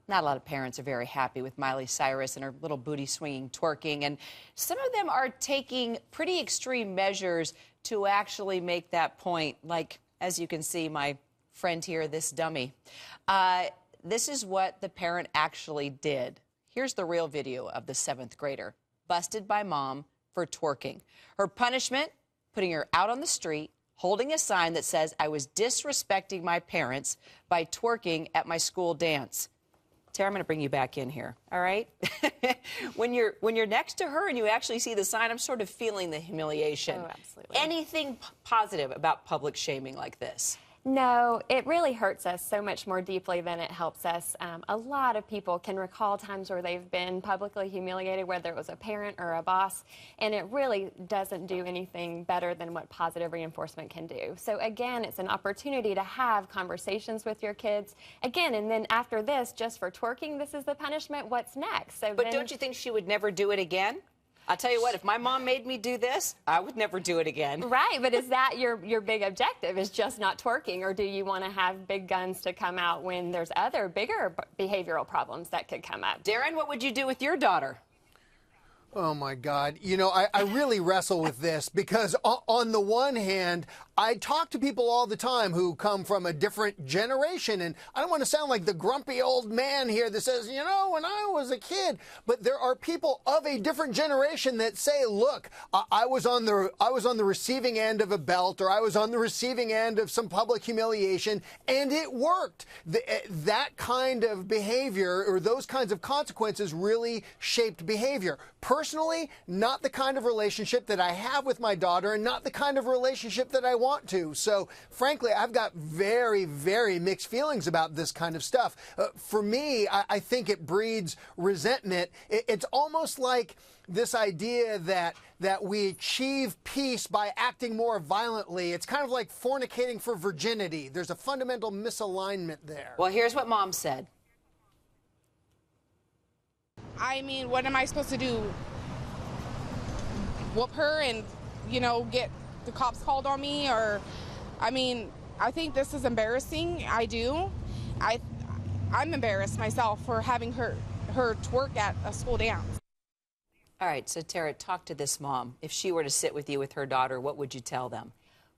Not a lot of parents are very happy with Miley Cyrus and her little booty swinging twerking, and some of them are taking pretty extreme measures to actually make that point. Like, as you can see, my friend here, this dummy. This is what the parent actually did. Here's the real video of the 7th grader, busted by mom for twerking. Her punishment, putting her out on the street, holding a sign that says, "I was disrespecting my parents by twerking at my school dance." Tara, I'm going to bring you back in here, all right? When you're next to her and you actually see the sign, I'm sort of feeling the humiliation. Oh, absolutely. Anything positive about public shaming like this? No, it really hurts us so much more deeply than it helps us. A lot of people can recall times where they've been publicly humiliated, whether it was a parent or a boss, and it really doesn't do anything better than what positive reinforcement can do. So again, it's an opportunity to have conversations with your kids. Again, and then after this, just for twerking, this is the punishment. What's next? So but don't you think she would never do it again? I'll tell you what, if my mom made me do this, I would never do it again. Right, but is that your big objective, is just not twerking, or do you want to have big guns to come out when there's other bigger behavioral problems that could come up? Darren, what would you do with your daughter? Oh, my God. You know, I really wrestle with this because on the one hand, I talk to people all the time who come from a different generation, and I don't want to sound like the grumpy old man here that says, you know, when I was a kid, but there are people of a different generation that say, look, I was on the receiving end of a belt, or I was on the receiving end of some public humiliation, and it worked. That kind of behavior or those kinds of consequences really shaped behavior. Personally, not the kind of relationship that I have with my daughter, and not the kind of relationship that I want to. So, frankly, I've got very, very mixed feelings about this kind of stuff. For me, I think it breeds resentment. It's almost like this idea that we achieve peace by acting more violently. It's kind of like fornicating for virginity. There's a fundamental misalignment there. Well, here's what mom said. I mean, what am I supposed to do? Whoop her and, you know, get the cops called on me? Or, I mean, I think this is embarrassing. I do. I'm embarrassed myself for having her twerk at a school dance. All right, so Tara, talk to this mom. If she were to sit with you with her daughter, what would you tell them?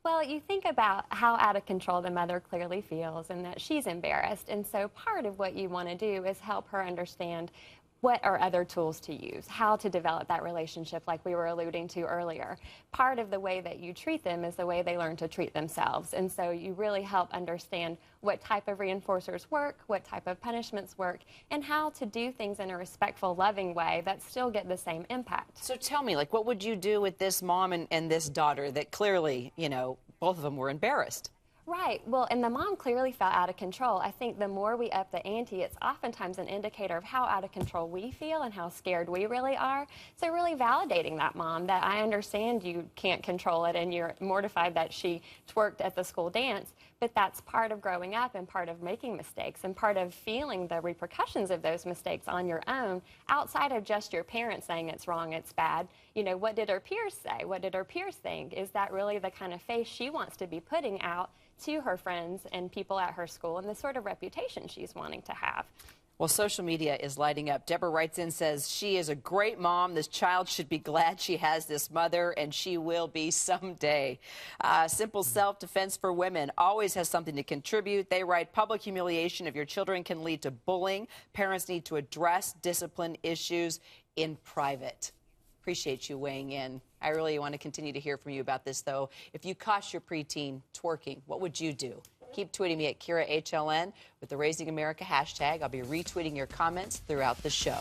Well, you think about how out of control the mother clearly feels and that she's embarrassed. And so part of what you want to do is help her understand what are other tools to use, how to develop that relationship like we were alluding to earlier. Part of the way that you treat them is the way they learn to treat themselves. And so you really help understand what type of reinforcers work, what type of punishments work, and how to do things in a respectful, loving way that still get the same impact. So tell me, like, what would you do with this mom and this daughter that clearly, you know, both of them were embarrassed? Right. Well, and the mom clearly felt out of control. I think the more we up the ante, it's oftentimes an indicator of how out of control we feel and how scared we really are. So really validating that mom, that I understand you can't control it and you're mortified that she twerked at the school dance, but that's part of growing up and part of making mistakes and part of feeling the repercussions of those mistakes on your own, outside of just your parents saying it's wrong, it's bad. You know, what did her peers say? What did her peers think? Is that really the kind of face she wants to be putting out to her friends and people at her school, and the sort of reputation she's wanting to have? Well, social media is lighting up. Deborah writes in, says, she is a great mom. This child should be glad she has this mother, and she will be someday. Simple self-defense for women always has something to contribute. They write, public humiliation of your children can lead to bullying. Parents need to address discipline issues in private. Appreciate you weighing in. I really want to continue to hear from you about this, though. If you caught your preteen twerking, what would you do? Keep tweeting me at KiraHLN with the Raising America hashtag. I'll be retweeting your comments throughout the show.